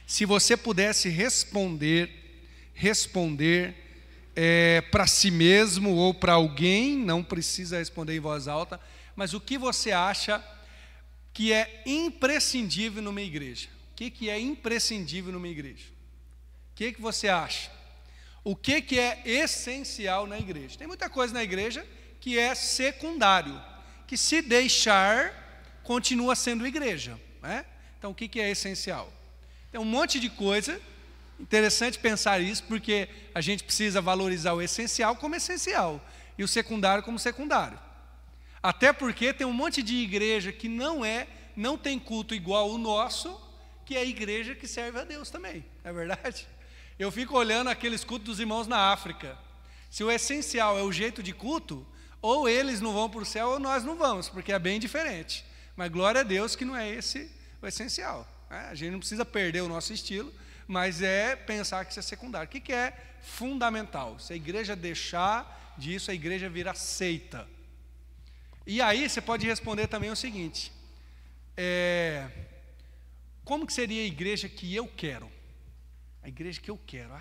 se você pudesse responder para si mesmo ou para alguém, não precisa responder em voz alta, mas o que você acha que é imprescindível numa igreja? O que é imprescindível numa igreja? O que você acha? O que é essencial na igreja? Tem muita coisa na igreja que é secundário, que se deixar, continua sendo igreja, né? Então o que é essencial? Tem um monte de coisa, interessante pensar isso, porque a gente precisa valorizar o essencial como essencial, e o secundário como secundário. Até porque tem um monte de igreja que não tem culto igual o nosso, que é a igreja que serve a Deus também, não é verdade? Eu fico olhando aqueles cultos dos irmãos na África. Se o essencial é o jeito de culto, ou eles não vão para o céu ou nós não vamos, porque é bem diferente. Mas glória a Deus que não é esse o essencial, né? A gente não precisa perder o nosso estilo, mas é pensar que isso é secundário. O que é fundamental? Se a igreja deixar disso, a igreja vira seita. E aí você pode responder também o seguinte: como que seria a igreja que eu quero? A igreja que eu quero.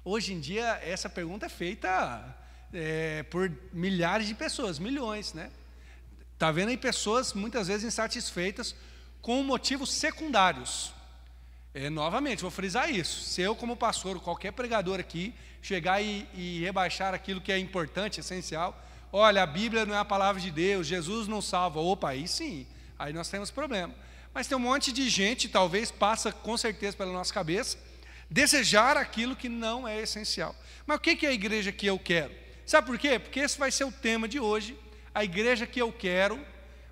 Hoje em dia essa pergunta é feita por milhares de pessoas, milhões, né? Está vendo aí pessoas muitas vezes insatisfeitas com motivos secundários. Novamente, vou frisar isso: se eu como pastor, ou qualquer pregador aqui, chegar e rebaixar aquilo que é importante, essencial, olha, a Bíblia não é a palavra de Deus, Jesus não salva, opa, aí sim, aí nós temos problema. Mas tem um monte de gente, talvez passa com certeza pela nossa cabeça, desejar aquilo que não é essencial. Mas o que é a igreja que eu quero? Sabe por quê? Porque esse vai ser o tema de hoje, a igreja que eu quero,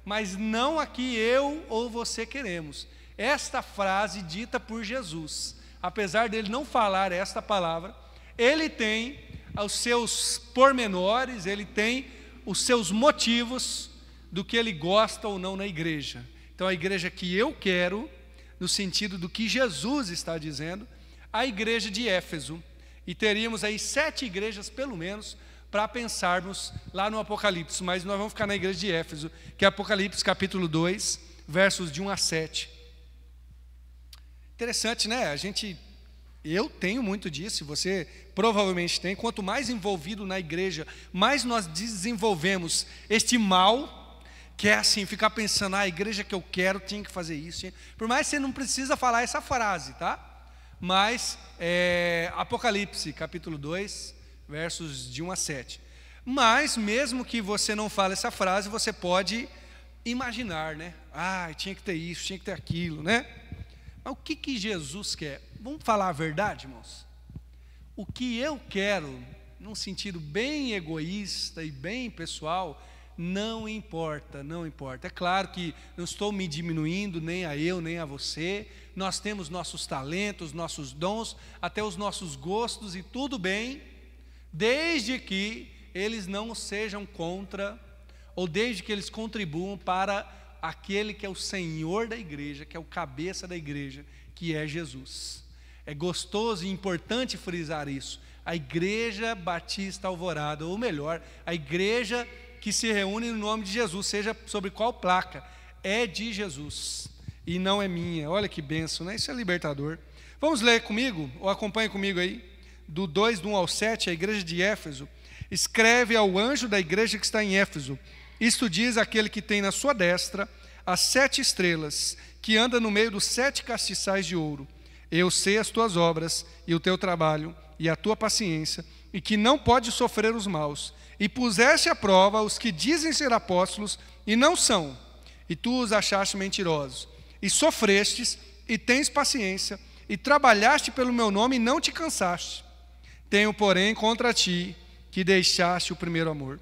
mas não a que eu ou você queremos. Esta frase dita por Jesus, apesar dele não falar esta palavra, ele tem os seus pormenores, ele tem os seus motivos do que ele gosta ou não na igreja. Então a igreja que eu quero, no sentido do que Jesus está dizendo, a igreja de Éfeso, e teríamos aí 7 igrejas pelo menos para pensarmos lá no Apocalipse, mas nós vamos ficar na igreja de Éfeso, que é Apocalipse capítulo 2, versos de 1 a 7. Interessante, né? Eu tenho muito disso, você provavelmente tem. Quanto mais envolvido na igreja, mais nós desenvolvemos este mal, que é assim, ficar pensando, a igreja que eu quero tinha que fazer isso. Por mais que você não precisa falar essa frase, tá? Mas, Apocalipse, capítulo 2, versos de 1 a 7. Mas, mesmo que você não fale essa frase, você pode imaginar, né? Tinha que ter isso, tinha que ter aquilo, né? Mas o que Jesus quer? Vamos falar a verdade, irmãos? O que eu quero, num sentido bem egoísta e bem pessoal, não importa, não importa. É claro que não estou me diminuindo, nem a eu, nem a você. Nós temos nossos talentos, nossos dons, até os nossos gostos, e tudo bem, desde que eles não sejam contra, ou desde que eles contribuam para aquele que é o Senhor da igreja, que é o cabeça da igreja, que é Jesus. É gostoso e importante frisar isso. A Igreja Batista Alvorada, ou melhor, a igreja que se reúne no nome de Jesus, seja sobre qual placa, é de Jesus e não é minha. Olha que bênção, né? Isso é libertador. Vamos ler comigo, ou acompanhe comigo aí, do 2, do 1 ao 7, a igreja de Éfeso. Escreve ao anjo da igreja que está em Éfeso: isto diz aquele que tem na sua destra as 7 estrelas, que anda no meio dos 7 castiçais de ouro. Eu sei as tuas obras, e o teu trabalho, e a tua paciência, e que não pode sofrer os maus, e puseste à prova os que dizem ser apóstolos, e não são, e tu os achaste mentirosos, e sofrestes, e tens paciência, e trabalhaste pelo meu nome, e não te cansaste. Tenho, porém, contra ti, que deixaste o primeiro amor.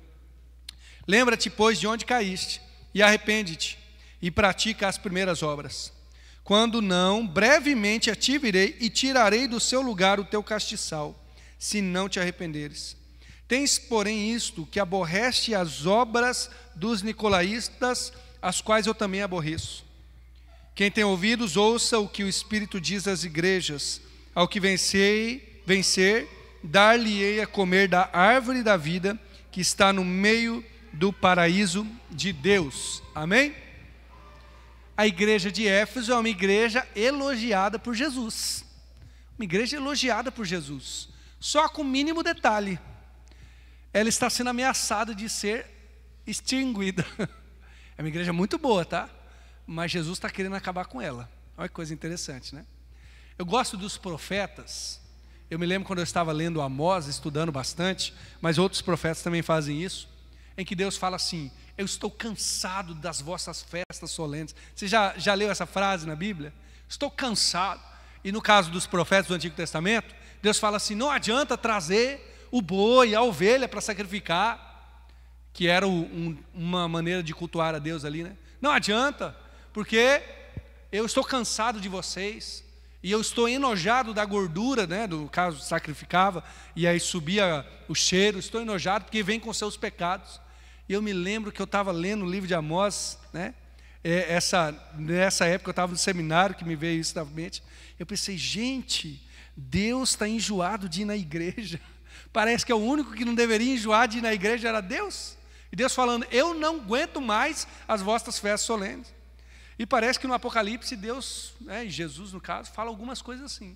Lembra-te, pois, de onde caíste, e arrepende-te, e pratica as primeiras obras. Quando não, brevemente a ti virei, e tirarei do seu lugar o teu castiçal, se não te arrependeres. Tens, porém, isto, que aborreste as obras dos nicolaítas, as quais eu também aborreço. Quem tem ouvidos, ouça o que o Espírito diz às igrejas. Ao que vencer, dar-lhe-ei a comer da árvore da vida, que está no meio do paraíso de Deus. Amém? A igreja de Éfeso é uma igreja elogiada por Jesus. Uma igreja elogiada por Jesus. Só com o mínimo detalhe. Ela está sendo ameaçada de ser extinguida. É uma igreja muito boa, tá? Mas Jesus está querendo acabar com ela. Olha que coisa interessante, né? Eu gosto dos profetas. Eu me lembro quando eu estava lendo Amós, estudando bastante, mas outros profetas também fazem isso, em que Deus fala assim: eu estou cansado das vossas festas solenes. Você já leu essa frase na Bíblia? Estou cansado. E no caso dos profetas do Antigo Testamento, Deus fala assim: não adianta trazer o boi, a ovelha para sacrificar, que era uma maneira de cultuar a Deus ali, né? Não adianta, porque eu estou cansado de vocês. E eu estou enojado da gordura, né, do caso sacrificava, e aí subia o cheiro. Estou enojado porque vem com seus pecados. E eu me lembro que eu estava lendo o livro de Amós, né? Nessa época eu estava no seminário, que me veio isso na mente. Eu pensei, gente, Deus está enjoado de ir na igreja. Parece que é o único que não deveria enjoar de ir na igreja era Deus. E Deus falando: eu não aguento mais as vossas festas solenes. E parece que no Apocalipse Deus, né, Jesus no caso, fala algumas coisas assim.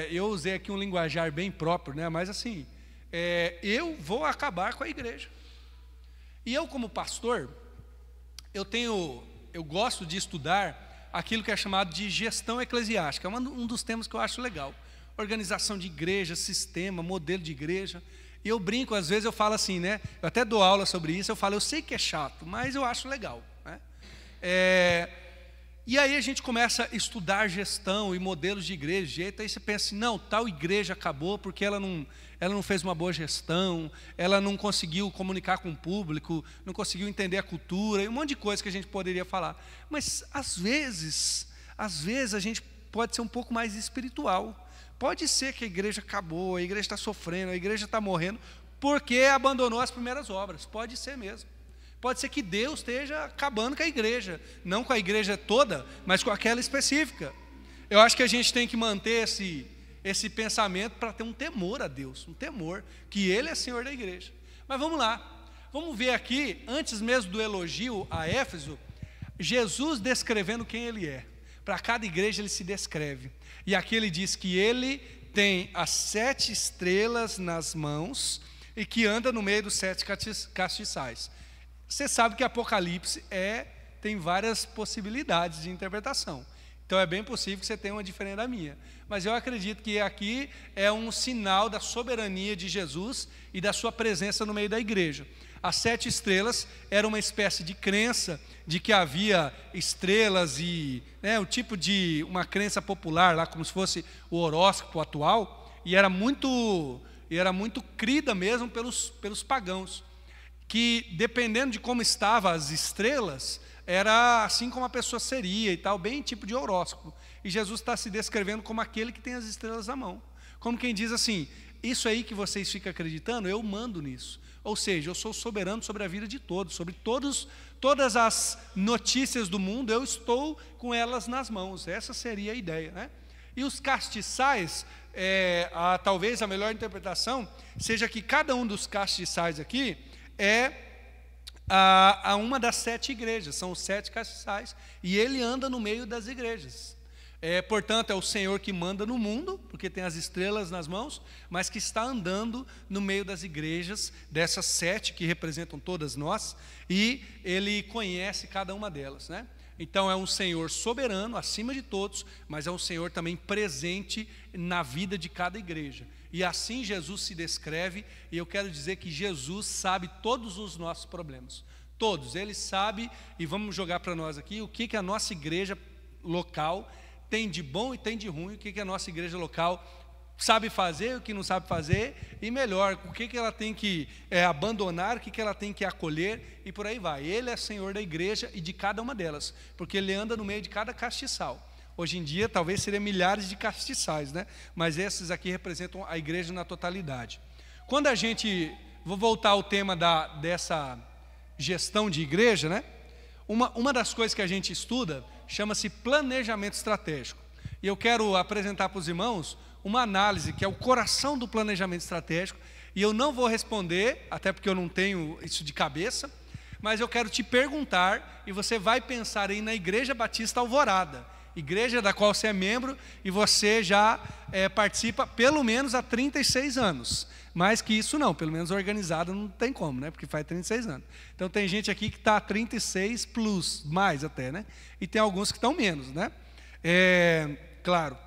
Eu usei aqui um linguajar bem próprio, né, mas assim, eu vou acabar com a igreja. E eu, como pastor, eu gosto de estudar aquilo que é chamado de gestão eclesiástica. É um dos temas que eu acho legal. Organização de igreja, sistema, modelo de igreja. E eu brinco, às vezes eu falo assim, né, eu até dou aula sobre isso, eu falo, eu sei que é chato, mas eu acho legal, né? E aí a gente começa a estudar gestão e modelos de igreja, aí você pensa assim, não, tal igreja acabou porque ela não fez uma boa gestão, ela não conseguiu comunicar com o público, não conseguiu entender a cultura, e um monte de coisa que a gente poderia falar. Mas às vezes a gente pode ser um pouco mais espiritual. Pode ser que a igreja acabou, a igreja está sofrendo, a igreja está morrendo, porque abandonou as primeiras obras. Pode ser mesmo. Pode ser que Deus esteja acabando com a igreja, não com a igreja toda, mas com aquela específica. Eu acho que a gente tem que manter esse pensamento para ter um temor a Deus, um temor, que Ele é Senhor da igreja. Mas vamos lá, vamos ver aqui, antes mesmo do elogio a Éfeso, Jesus descrevendo quem Ele é. Para cada igreja Ele se descreve. E aqui Ele diz que Ele tem as 7 estrelas nas mãos e que anda no meio dos 7 castiçais. Você sabe que Apocalipse tem várias possibilidades de interpretação. Então é bem possível que você tenha uma diferente da minha. Mas eu acredito que aqui é um sinal da soberania de Jesus e da sua presença no meio da igreja. As 7 estrelas era uma espécie de crença de que havia estrelas e o tipo de uma crença popular lá, como se fosse o horóscopo atual, e era muito crida mesmo pelos pagãos, que dependendo de como estavam as estrelas, era assim como a pessoa seria e tal, bem tipo de horóscopo. E Jesus está se descrevendo como aquele que tem as estrelas na mão. Como quem diz assim, isso aí que vocês ficam acreditando, eu mando nisso. Ou seja, eu sou soberano sobre a vida de todos, sobre todas as notícias do mundo, eu estou com elas nas mãos. Essa seria a ideia, né? E os castiçais, talvez a melhor interpretação seja que cada um dos castiçais aqui a uma das 7 igrejas, são os 7 castiçais, e ele anda no meio das igrejas. Portanto, é o Senhor que manda no mundo, porque tem as estrelas nas mãos, mas que está andando no meio das igrejas, dessas 7 que representam todas nós, e Ele conhece cada uma delas, né? Então é um Senhor soberano, acima de todos, mas é um Senhor também presente na vida de cada igreja. E assim Jesus se descreve, e eu quero dizer que Jesus sabe todos os nossos problemas. Todos, Ele sabe, e vamos jogar para nós aqui, o que a nossa igreja local tem de bom e tem de ruim, o que a nossa igreja local sabe fazer, o que não sabe fazer, e melhor, o que ela tem que abandonar, o que ela tem que acolher, e por aí vai. Ele é Senhor da igreja e de cada uma delas, porque Ele anda no meio de cada castiçal. Hoje em dia, talvez seriam milhares de castiçais, né? Mas esses aqui representam a igreja na totalidade. Quando a gente, vou voltar ao tema dessa gestão de igreja, né? Uma das coisas que a gente estuda chama-se planejamento estratégico. E eu quero apresentar para os irmãos uma análise que é o coração do planejamento estratégico. E eu não vou responder, até porque eu não tenho isso de cabeça, mas eu quero te perguntar, e você vai pensar aí na Igreja Batista Alvorada. Igreja da qual você é membro e você já participa pelo menos há 36 anos. Mais que isso não, pelo menos organizado não tem como, né? Porque faz 36 anos. Então tem gente aqui que está 36 plus, mais até, né? E tem alguns que estão menos, né? Claro.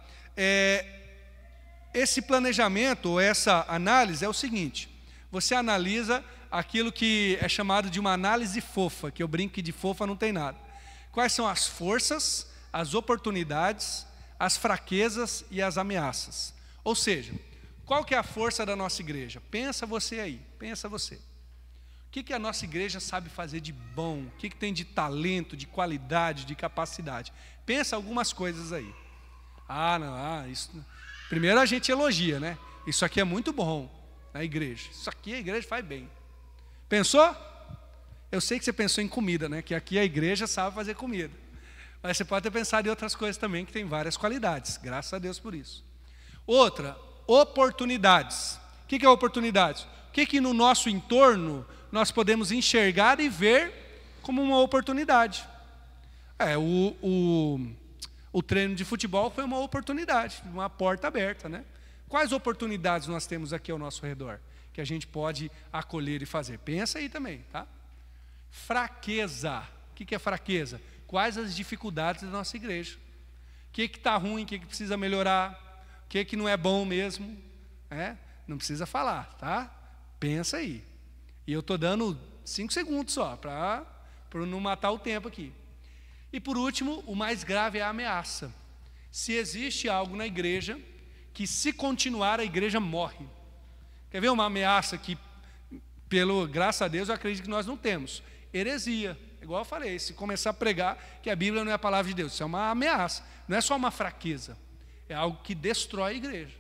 Esse planejamento, ou essa análise é o seguinte: você analisa aquilo que é chamado de uma análise fofa, que eu brinco que de fofa não tem nada. Quais são as forças, as oportunidades, as fraquezas e as ameaças? Ou seja, qual que é a força da nossa igreja? Pensa você aí, pensa você. O que a nossa igreja sabe fazer de bom? O que tem de talento, de qualidade, de capacidade? Pensa algumas coisas aí. Isso... Primeiro a gente elogia, né? Isso aqui é muito bom na igreja. Isso aqui a igreja faz bem. Pensou? Eu sei que você pensou em comida, né? Que aqui a igreja sabe fazer comida. Mas você pode ter pensado em outras coisas também que tem várias qualidades. Graças a Deus por isso. Outra, oportunidades. O que é oportunidades? O que no nosso entorno nós podemos enxergar e ver como uma oportunidade? O treino de futebol foi uma oportunidade, uma porta aberta, né? Quais oportunidades nós temos aqui ao nosso redor que a gente pode acolher e fazer? Pensa aí também, tá? Fraqueza. O que é fraqueza? Quais as dificuldades da nossa igreja? O que está ruim, o que precisa melhorar? O que não é bom mesmo? Não precisa falar, tá? Pensa aí. E eu estou dando 5 segundos só, para não matar o tempo aqui. E por último, o mais grave é a ameaça. Se existe algo na igreja que, se continuar, a igreja morre. Quer ver uma ameaça que, graças a Deus, eu acredito que nós não temos? Heresia. Igual eu falei, se começar a pregar que a Bíblia não é a palavra de Deus, isso é uma ameaça. Não é só uma fraqueza. É algo que destrói a igreja.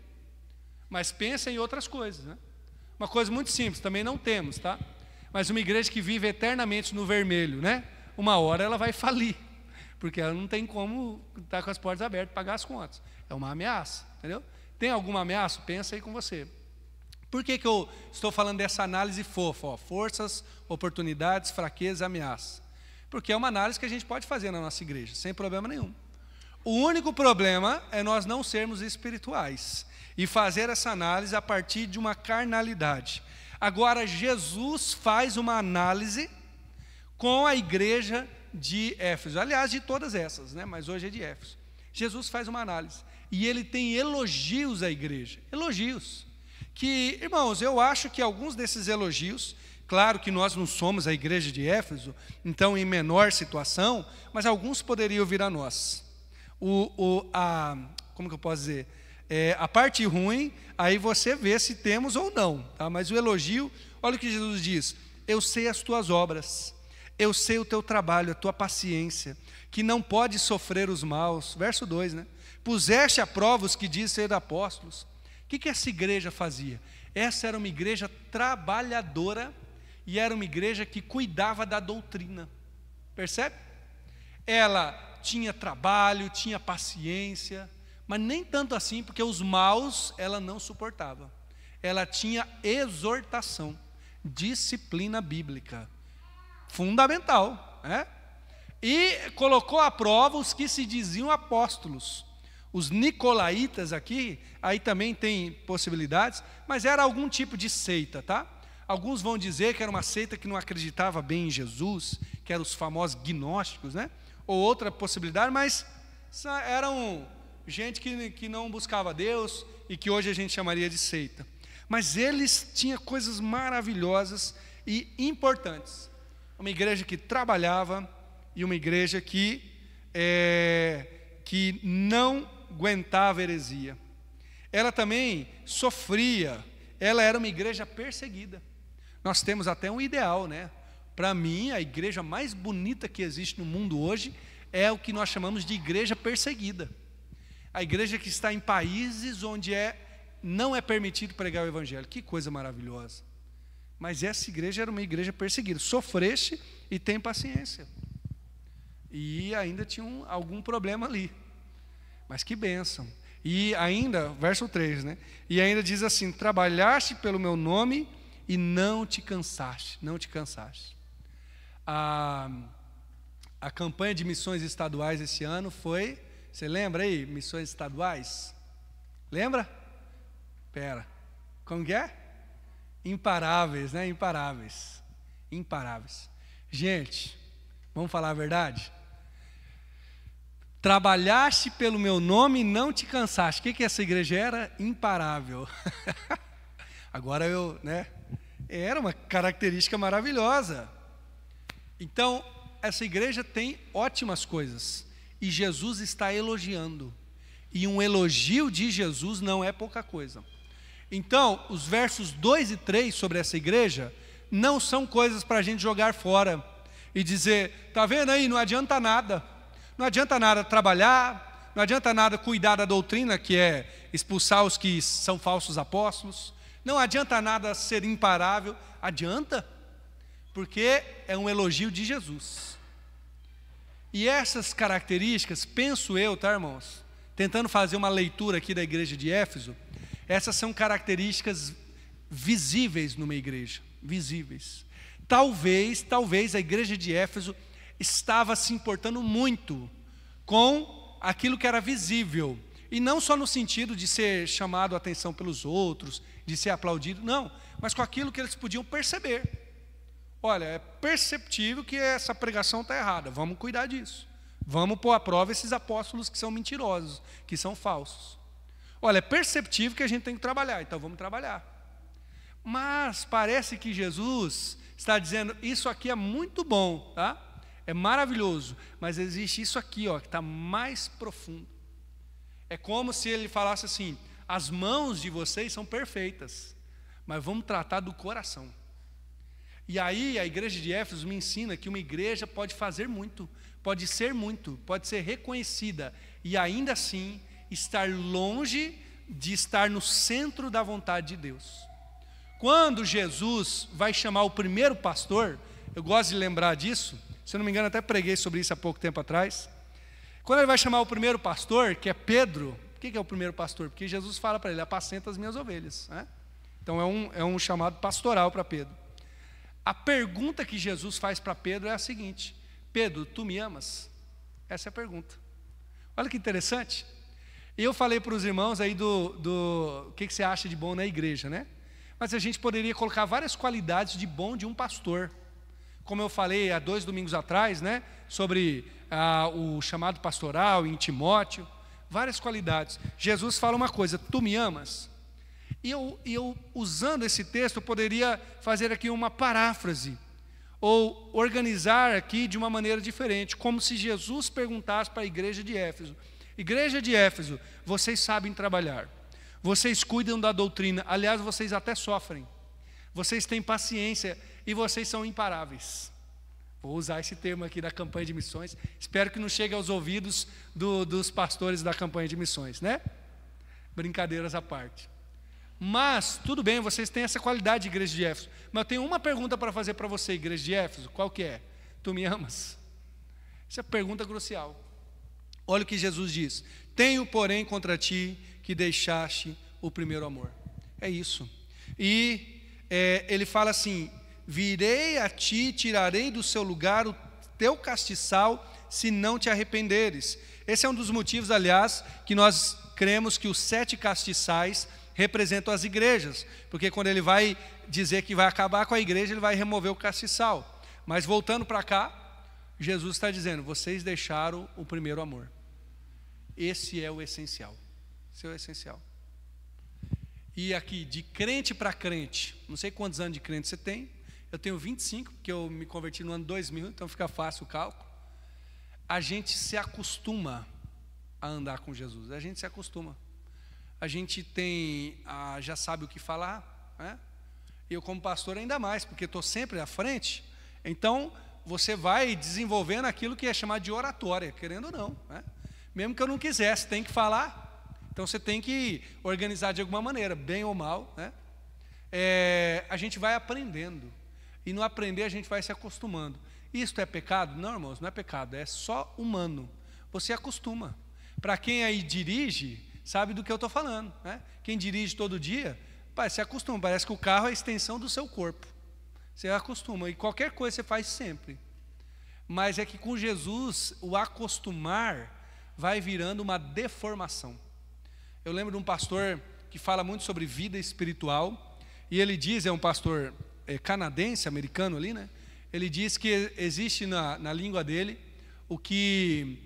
Mas pensa em outras coisas, né? Uma coisa muito simples, também não temos, tá? Mas uma igreja que vive eternamente no vermelho, né? Uma hora ela vai falir. Porque ela não tem como estar com as portas abertas e pagar as contas. É uma ameaça, entendeu? Tem alguma ameaça? Pensa aí com você. Por que eu estou falando dessa análise fofa? Forças, oportunidades, fraquezas e ameaças. Porque é uma análise que a gente pode fazer na nossa igreja, sem problema nenhum. O único problema é nós não sermos espirituais e fazer essa análise a partir de uma carnalidade. Agora, Jesus faz uma análise com a igreja de Éfeso, aliás, de todas essas, né? Mas hoje é de Éfeso. Jesus faz uma análise e ele tem elogios à igreja, elogios, que, irmãos, eu acho que alguns desses elogios, claro que nós não somos a igreja de Éfeso, então em menor situação, mas alguns poderiam vir a nós. Como que eu posso dizer? A parte ruim, aí você vê se temos ou não, tá? Mas o elogio, olha o que Jesus diz: eu sei as tuas obras, eu sei o teu trabalho, a tua paciência, que não pode sofrer os maus. Verso 2, né? Puseste à prova os que dizem ser apóstolos. O que essa igreja fazia? Essa era uma igreja trabalhadora e era uma igreja que cuidava da doutrina. Percebe? Ela tinha trabalho, tinha paciência, mas nem tanto assim, porque os maus ela não suportava. Ela tinha exortação, disciplina bíblica. Fundamental, né? E colocou à prova os que se diziam apóstolos. Os nicolaítas aqui, aí também tem possibilidades, mas era algum tipo de seita, tá? Alguns vão dizer que era uma seita que não acreditava bem em Jesus, que eram os famosos gnósticos, né? Ou outra possibilidade, mas eram gente que não buscava Deus e que hoje a gente chamaria de seita. Mas eles tinham coisas maravilhosas e importantes. Uma igreja que trabalhava e uma igreja que não aguentava heresia. Ela também sofria, ela era uma igreja perseguida. Nós temos até um ideal, né? Para mim, a igreja mais bonita que existe no mundo hoje é o que nós chamamos de igreja perseguida. A igreja que está em países onde não é permitido pregar o evangelho. Que coisa maravilhosa. Mas essa igreja era uma igreja perseguida. Sofreste e tem paciência. E ainda tinha algum problema ali. Mas que bênção. E ainda, verso 3, né? E ainda diz assim: trabalhaste pelo meu nome e não te cansaste. Não te cansaste. A campanha de missões estaduais esse ano foi Você lembra aí, missões estaduais? Lembra? Pera, como que é? Imparáveis, né? Imparáveis. Imparáveis. Gente, vamos falar a verdade? Trabalhaste pelo meu nome e não te cansaste. O que essa igreja era? Imparável. Agora né? Era uma característica maravilhosa. Então, essa igreja tem ótimas coisas. E Jesus está elogiando. E um elogio de Jesus não é pouca coisa. Então, os versos 2 e 3 sobre essa igreja não são coisas para a gente jogar fora e dizer, tá vendo aí, não adianta nada. Não adianta nada trabalhar, não adianta nada cuidar da doutrina, que é expulsar os que são falsos apóstolos. Não adianta nada ser imparável. Adianta, porque é um elogio de Jesus. E essas características, penso eu, tá, irmãos? Tentando fazer uma leitura aqui da igreja de Éfeso, essas são características visíveis numa igreja, visíveis. Talvez a igreja de Éfeso estava se importando muito com aquilo que era visível, e não só no sentido de ser chamado a atenção pelos outros, de ser aplaudido, não, mas com aquilo que eles podiam perceber. Olha, é perceptível que essa pregação está errada, vamos cuidar disso, vamos pôr à prova esses apóstolos que são mentirosos, que são falsos. Olha, é perceptível que a gente tem que trabalhar, então vamos trabalhar. Mas parece que Jesus está dizendo, isso aqui é muito bom, tá? É maravilhoso, mas existe isso aqui, ó, que está mais profundo. É como se ele falasse assim, as mãos de vocês são perfeitas, mas vamos tratar do coração. E aí a igreja de Éfeso me ensina que uma igreja pode fazer muito, pode ser reconhecida, e ainda assim estar longe de estar no centro da vontade de Deus. Quando Jesus vai chamar o primeiro pastor, eu gosto de lembrar disso, se eu não me engano até preguei sobre isso há pouco tempo atrás. Quando ele vai chamar o primeiro pastor, que é Pedro, o que é o primeiro pastor? Porque Jesus fala para ele, apacenta as minhas ovelhas, né? Então é um chamado pastoral para Pedro. A pergunta que Jesus faz para Pedro é a seguinte, Pedro, tu me amas? Essa é a pergunta. Olha que interessante. Eu falei para os irmãos aí do que você acha de bom na igreja, né? Mas a gente poderia colocar várias qualidades de bom de um pastor. Como eu falei há 2 domingos atrás, né? Sobre o chamado pastoral em Timóteo, várias qualidades. Jesus fala uma coisa, tu me amas? E eu usando esse texto, eu poderia fazer aqui uma paráfrase, ou organizar aqui de uma maneira diferente, como se Jesus perguntasse para a igreja de Éfeso, igreja de Éfeso, vocês sabem trabalhar, vocês cuidam da doutrina, aliás, vocês até sofrem, vocês têm paciência e vocês são imparáveis. Vou usar esse termo aqui da campanha de missões, espero que não chegue aos ouvidos dos pastores da campanha de missões, né? Brincadeiras à parte. Mas, tudo bem, vocês têm essa qualidade, igreja de Éfeso, mas eu tenho uma pergunta para fazer para você, igreja de Éfeso, qual que é? Tu me amas? Essa é a pergunta crucial. Olha o que Jesus diz, tenho porém contra ti que deixaste o primeiro amor. É isso. E ele fala assim, virei a ti, tirarei do seu lugar o teu castiçal, se não te arrependeres. Esse é um dos motivos, aliás, que nós cremos que os 7 castiçais representam as igrejas, porque quando ele vai dizer que vai acabar com a igreja, ele vai remover o castiçal. Mas voltando para cá, Jesus está dizendo, vocês deixaram o primeiro amor. Esse é o essencial. Esse é o essencial. E aqui, de crente para crente, não sei quantos anos de crente você tem, eu tenho 25, porque eu me converti no ano 2000, então fica fácil o cálculo. A gente se acostuma a andar com Jesus, a gente se acostuma. A gente já sabe o que falar, né? Eu como pastor ainda mais, porque estou sempre à frente, então você vai desenvolvendo aquilo que é chamado de oratória, querendo ou não, né? Mesmo que eu não quisesse, tem que falar, então você tem que organizar de alguma maneira, bem ou mal, né? A gente vai aprendendo, e no aprender a gente vai se acostumando. Isto é pecado? Não, irmãos, não é pecado, é só humano, você acostuma. Para quem aí dirige, sabe do que eu estou falando, né? Quem dirige todo dia, se acostuma, parece que o carro é a extensão do seu corpo, você acostuma, e qualquer coisa você faz sempre. Mas é que com Jesus, o acostumar vai virando uma deformação. Eu lembro de um pastor que fala muito sobre vida espiritual, e ele diz, é um pastor canadense, americano ali, né? Ele diz que existe na língua dele o que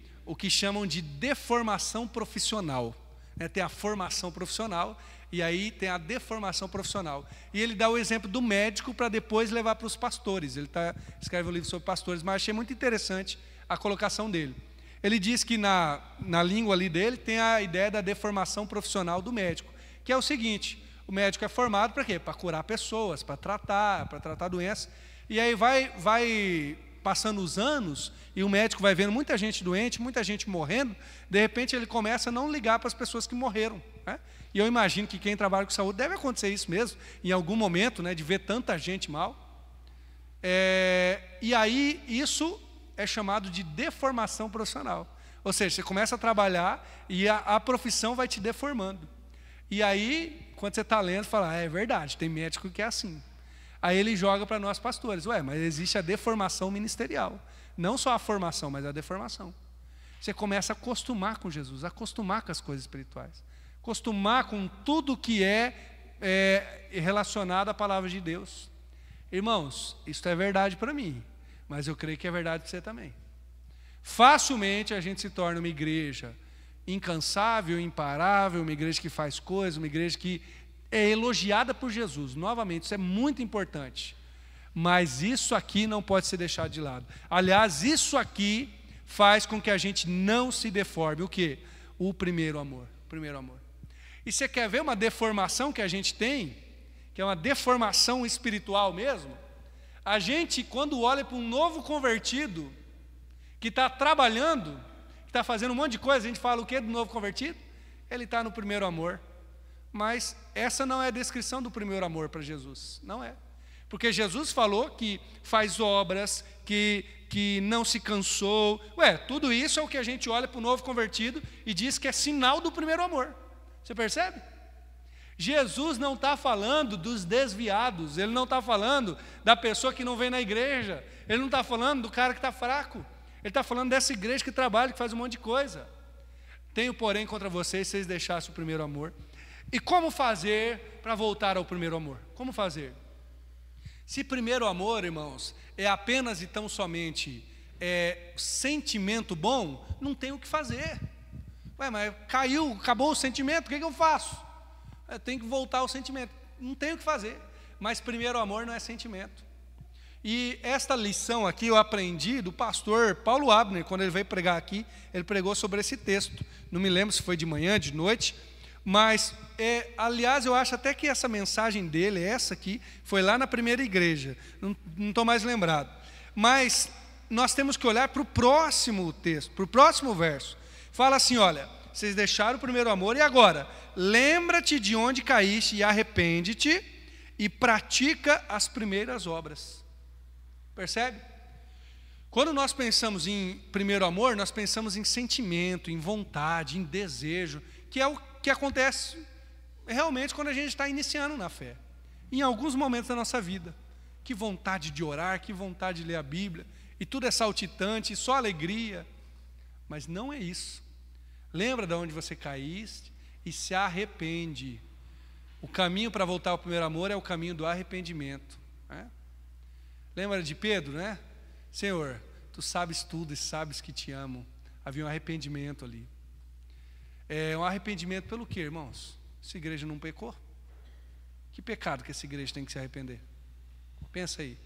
chamam de deformação profissional, né? Tem a formação profissional e aí tem a deformação profissional. E ele dá o exemplo do médico para depois levar para os pastores. Ele escreve um livro sobre pastores, mas achei muito interessante a colocação dele. Ele diz que na língua ali dele tem a ideia da deformação profissional do médico, que é o seguinte: o médico é formado para quê? Para curar pessoas, para tratar doenças. E aí vai passando os anos e o médico vai vendo muita gente doente, muita gente morrendo. De repente ele começa a não ligar para as pessoas que morreram, né? E eu imagino que quem trabalha com saúde deve acontecer isso mesmo, em algum momento, né, de ver tanta gente mal. E aí isso é chamado de deformação profissional. Ou seja, você começa a trabalhar e a profissão vai te deformando. E aí, quando você está lendo, você fala, é verdade, tem médico que é assim. Aí ele joga para nós pastores, mas existe a deformação ministerial. Não só a formação, mas a deformação. Você começa a acostumar com Jesus, a acostumar com as coisas espirituais, acostumar com tudo que é relacionado à palavra de Deus. Irmãos, isso é verdade para mim, mas eu creio que é verdade para você também. Facilmente a gente se torna uma igreja incansável, imparável, uma igreja que faz coisas, uma igreja que é elogiada por Jesus. Novamente, isso é muito importante. Mas isso aqui não pode ser deixado de lado. Aliás, isso aqui faz com que a gente não se deforme. O quê? O primeiro amor. Primeiro amor. E você quer ver uma deformação que a gente tem, que é uma deformação espiritual mesmo? A gente, quando olha para um novo convertido, que está trabalhando, que está fazendo um monte de coisa, a gente fala o quê do novo convertido? Ele está no primeiro amor. Mas essa não é a descrição do primeiro amor para Jesus, não é. Porque Jesus falou que faz obras, que não se cansou. Tudo isso é o que a gente olha para o novo convertido e diz que é sinal do primeiro amor. Você percebe? Jesus não está falando dos desviados, Ele não está falando da pessoa que não vem na igreja, Ele não está falando do cara que está fraco, Ele está falando dessa igreja que trabalha, que faz um monte de coisa. Tenho, porém, contra vocês, se vocês deixassem o primeiro amor. E como fazer para voltar ao primeiro amor? Como fazer? Se primeiro amor, irmãos, é apenas e tão somente sentimento bom, não tem o que fazer. Mas caiu, acabou o sentimento, o que eu faço? Eu tenho que voltar ao sentimento. Não tem o que fazer. Mas primeiro amor não é sentimento. E esta lição aqui eu aprendi do pastor Paulo Abner, quando ele veio pregar aqui, ele pregou sobre esse texto. Não me lembro se foi de manhã, de noite. Mas, aliás, eu acho até que essa mensagem dele, essa aqui, foi lá na primeira igreja. Não estou mais lembrado. Mas nós temos que olhar para o próximo texto, para o próximo verso. Fala assim, olha, vocês deixaram o primeiro amor e agora, lembra-te de onde caíste e arrepende-te e pratica as primeiras obras. Percebe? Quando nós pensamos em primeiro amor, nós pensamos em sentimento, em vontade, em desejo, que é o que acontece realmente quando a gente está iniciando na fé, em alguns momentos da nossa vida. Que vontade de orar, que vontade de ler a Bíblia, e tudo é saltitante, só alegria. Mas não é isso. Lembra de onde você caíste e se arrepende. O caminho para voltar ao primeiro amor é o caminho do arrependimento, né? Lembra de Pedro, né? Senhor, Tu sabes tudo e sabes que Te amo. Havia um arrependimento ali. Um arrependimento pelo quê, irmãos? Essa igreja não pecou? Que pecado que essa igreja tem que se arrepender? Pensa aí.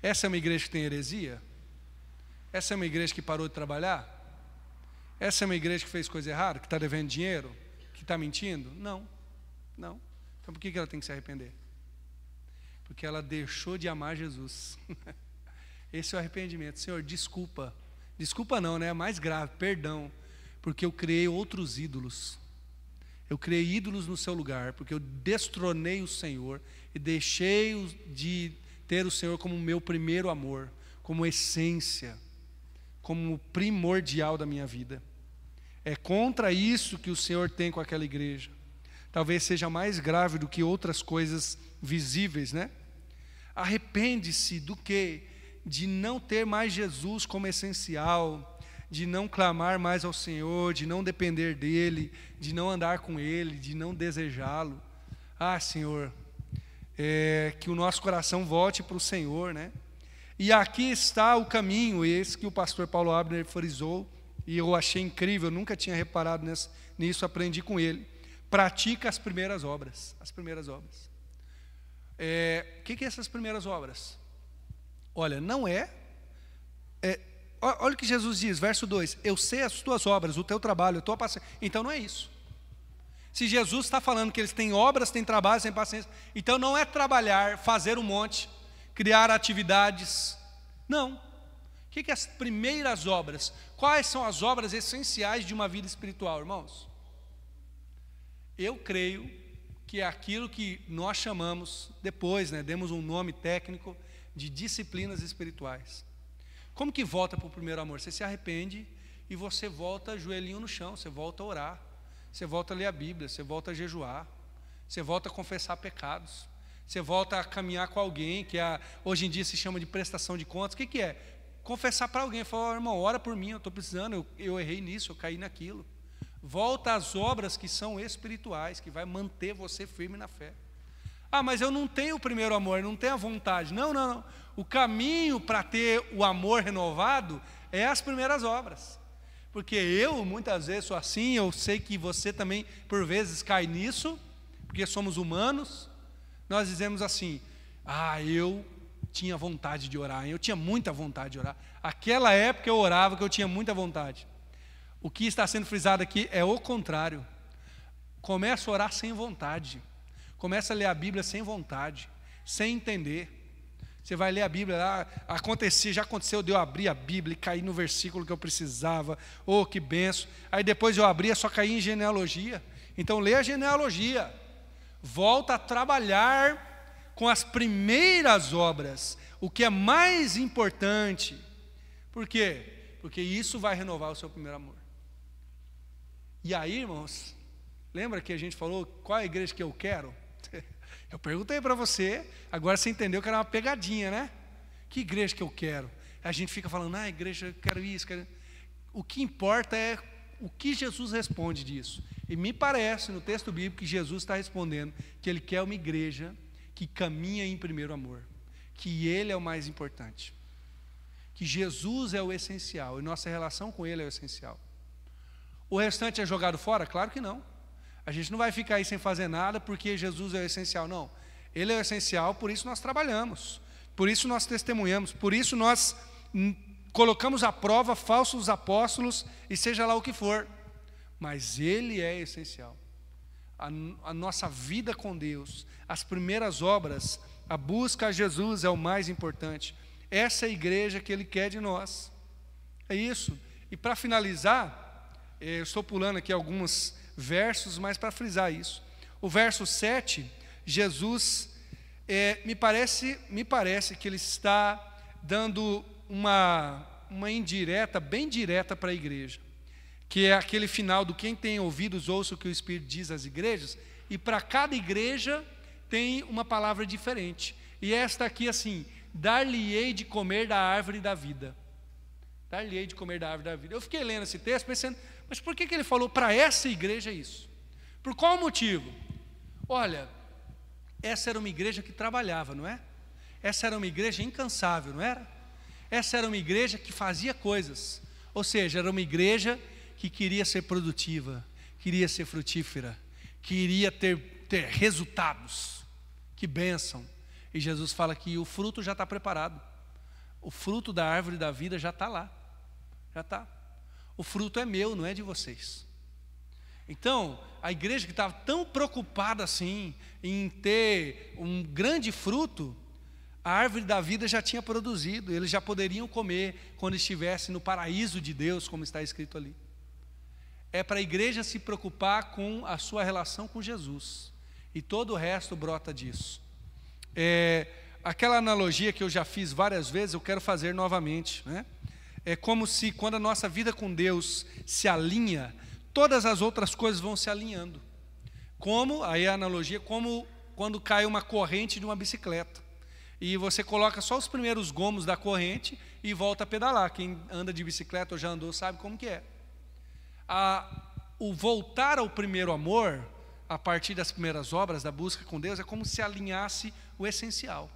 Essa é uma igreja que tem heresia? Essa é uma igreja que parou de trabalhar? Essa é uma igreja que fez coisa errada? Que está devendo dinheiro? Que está mentindo? Não. Não. Então por que ela tem que se arrepender? Porque ela deixou de amar Jesus. Esse é o arrependimento. Senhor, desculpa. Desculpa não, né? É mais grave, perdão. Porque eu criei outros ídolos. Eu criei ídolos no seu lugar, porque eu destronei o Senhor e deixei de ter o Senhor como meu primeiro amor, como essência, como primordial da minha vida. É contra isso que o Senhor tem com aquela igreja. Talvez seja mais grave do que outras coisas visíveis, né? Arrepende-se do quê? De não ter mais Jesus como essencial, de não clamar mais ao Senhor, de não depender dEle, de não andar com Ele, de não desejá-lo. Ah, Senhor, que o nosso coração volte para o Senhor, né? E aqui está o caminho, esse que o pastor Paulo Abner frisou, e eu achei incrível, eu nunca tinha reparado nisso, aprendi com ele. Pratica as primeiras obras. As primeiras obras. O que é essas primeiras obras? Olha, não olha o que Jesus diz, verso 2: eu sei as tuas obras, o teu trabalho, a tua paciência. Então não é isso. Se Jesus está falando que eles têm obras, têm trabalho, têm paciência, então não é trabalhar, fazer um monte, criar atividades. Não. O que é as primeiras obras? Quais são as obras essenciais de uma vida espiritual, irmãos? Eu creio que é aquilo que nós chamamos, depois, demos um nome técnico, de disciplinas espirituais. Como que volta para o primeiro amor? Você se arrepende e você volta joelhinho no chão, você volta a orar, você volta a ler a Bíblia, você volta a jejuar, você volta a confessar pecados, você volta a caminhar com alguém, que hoje em dia se chama de prestação de contas. O que é? Confessar para alguém, falar: irmão, ora por mim, eu estou precisando, eu errei nisso, eu caí naquilo. Volta às obras que são espirituais, que vai manter você firme na fé. Ah, mas eu não tenho o primeiro amor, não tenho a vontade. Não. O caminho para ter o amor renovado é as primeiras obras. Porque eu, muitas vezes, sou assim, eu sei que você também, por vezes, cai nisso, porque somos humanos. Nós dizemos assim: eu tinha vontade de orar, eu tinha muita vontade de orar. Aquela época eu orava que eu tinha muita vontade. O que está sendo frisado aqui é o contrário. Começa a orar sem vontade. Começa a ler a Bíblia sem vontade, sem entender. Você vai ler a Bíblia lá, já aconteceu de eu abrir a Bíblia e cair no versículo que eu precisava. Oh, que benção. Aí depois eu abria, só caí em genealogia. Então lê a genealogia. Volta a trabalhar com as primeiras obras, o que é mais importante. Por quê? Porque isso vai renovar o seu primeiro amor. E aí, irmãos, lembra que a gente falou qual é a igreja que eu quero? Eu perguntei para você, agora você entendeu que era uma pegadinha, né? Que igreja que eu quero? A gente fica falando: igreja, eu quero isso, quero... O que importa é o que Jesus responde disso. E me parece, no texto bíblico, que Jesus está respondendo que Ele quer uma igreja que caminha em primeiro amor, que Ele é o mais importante, que Jesus é o essencial, e nossa relação com Ele é o essencial. O restante é jogado fora? Claro que não. A gente não vai ficar aí sem fazer nada porque Jesus é o essencial, não. Ele é o essencial, por isso nós trabalhamos, por isso nós testemunhamos, por isso nós colocamos à prova falsos apóstolos e seja lá o que for. Mas Ele é essencial. A nossa vida com Deus, as primeiras obras, a busca a Jesus é o mais importante. Essa é a igreja que Ele quer de nós. É isso. E para finalizar, eu estou pulando aqui alguns versos, mas para frisar isso. O verso 7, Jesus, me parece que Ele está dando uma indireta, bem direta para a igreja, que é aquele final do: quem tem ouvidos, ouça o que o Espírito diz às igrejas. E para cada igreja tem uma palavra diferente. E esta aqui assim: dar-lhe-ei de comer da árvore da vida. Dar-lhe-ei de comer da árvore da vida. Eu fiquei lendo esse texto pensando: mas por que ele falou para essa igreja isso? Por qual motivo? Olha, essa era uma igreja que trabalhava, não é? Essa era uma igreja incansável, não era? Essa era uma igreja que fazia coisas. Ou seja, era uma igreja que queria ser produtiva, queria ser frutífera, queria ter resultados. Que bênção. E Jesus fala que o fruto já está preparado. O fruto da árvore da vida já está lá. Já está. O fruto é meu, não é de vocês. Então, a igreja que estava tão preocupada assim em ter um grande fruto, a árvore da vida já tinha produzido, eles já poderiam comer quando estivessem no paraíso de Deus, como está escrito ali. É para a igreja se preocupar com a sua relação com Jesus, e todo o resto brota disso. Aquela analogia que eu já fiz várias vezes, eu quero fazer novamente, né? É como se quando a nossa vida com Deus se alinha, todas as outras coisas vão se alinhando. Aí a analogia, como quando cai uma corrente de uma bicicleta. E você coloca só os primeiros gomos da corrente e volta a pedalar. Quem anda de bicicleta ou já andou sabe como que é. O voltar ao primeiro amor, a partir das primeiras obras, da busca com Deus, é como se alinhasse o essencial.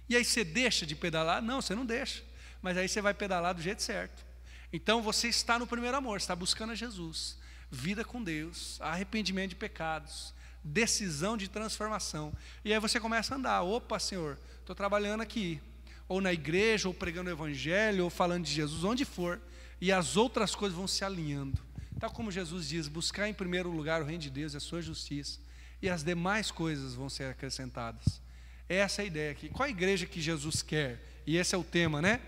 E aí você deixa de pedalar? Não, você não deixa. Mas aí você vai pedalar do jeito certo. Então você está no primeiro amor, está buscando a Jesus. Vida com Deus, arrependimento de pecados, decisão de transformação. E aí você começa a andar. Opa, Senhor, estou trabalhando aqui. Ou na igreja, ou pregando o evangelho, ou falando de Jesus, onde for. E as outras coisas vão se alinhando. Tal como Jesus diz, buscar em primeiro lugar o reino de Deus e a sua justiça. E as demais coisas vão ser acrescentadas. Essa é a ideia aqui. Qual a igreja que Jesus quer? E esse é o tema, né?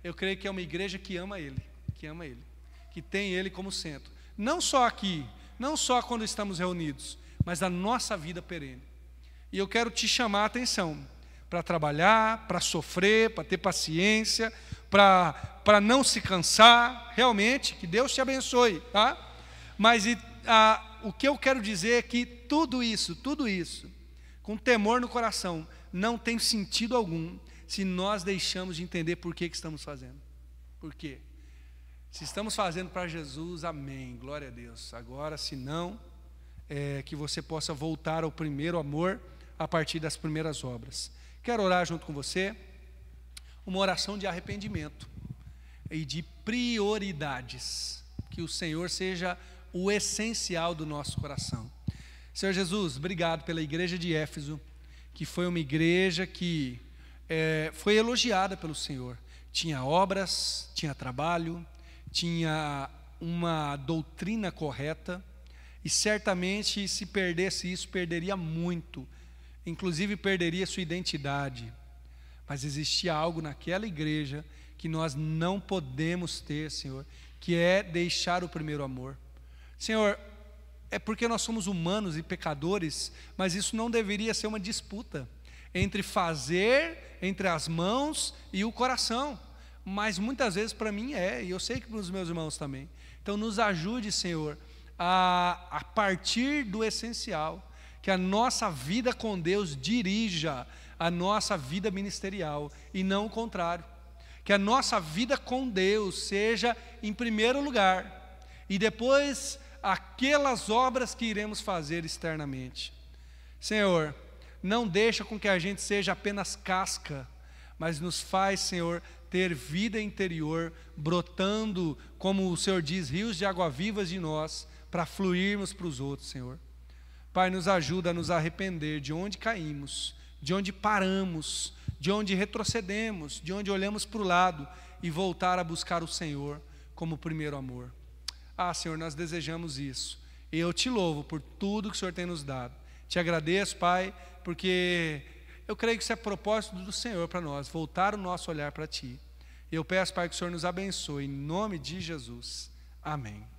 Eu creio que é uma igreja que ama Ele. Que tem Ele como centro. Não só aqui, não só quando estamos reunidos, mas a nossa vida perene. E eu quero te chamar a atenção para trabalhar, para sofrer, para ter paciência, para não se cansar, realmente, que Deus te abençoe, tá? Mas o que eu quero dizer é que tudo isso, com temor no coração, não tem sentido algum se nós deixamos de entender por que estamos fazendo. Por quê? Se estamos fazendo para Jesus, amém, glória a Deus. Agora, se não, que você possa voltar ao primeiro amor a partir das primeiras obras. Quero orar junto com você, uma oração de arrependimento e de prioridades. Que o Senhor seja o essencial do nosso coração. Senhor Jesus, obrigado pela igreja de Éfeso, que foi uma igreja que foi elogiada pelo Senhor. Tinha obras, tinha trabalho, tinha uma doutrina correta, e certamente se perdesse isso, perderia muito, inclusive perderia sua identidade. Mas existia algo naquela igreja que nós não podemos ter, Senhor, que é deixar o primeiro amor. Senhor, é porque nós somos humanos e pecadores, mas isso não deveria ser uma disputa entre fazer, entre as mãos e o coração. Mas muitas vezes para mim e eu sei que para os meus irmãos também. Então nos ajude, Senhor, a partir do essencial, que a nossa vida com Deus dirija a nossa vida ministerial e não o contrário. Que a nossa vida com Deus seja em primeiro lugar e depois aquelas obras que iremos fazer externamente. Senhor, não deixa com que a gente seja apenas casca, mas nos faz, Senhor, ter vida interior, brotando, como o Senhor diz, rios de água vivas de nós, para fluirmos para os outros, Senhor. Pai, nos ajuda a nos arrepender de onde caímos, de onde paramos, de onde retrocedemos, de onde olhamos para o lado e voltar a buscar o Senhor como primeiro amor. Senhor, nós desejamos isso. E eu te louvo por tudo que o Senhor tem nos dado. Te agradeço, Pai, porque eu creio que isso é propósito do Senhor para nós, voltar o nosso olhar para Ti. Eu peço, Pai, que o Senhor nos abençoe, em nome de Jesus. Amém.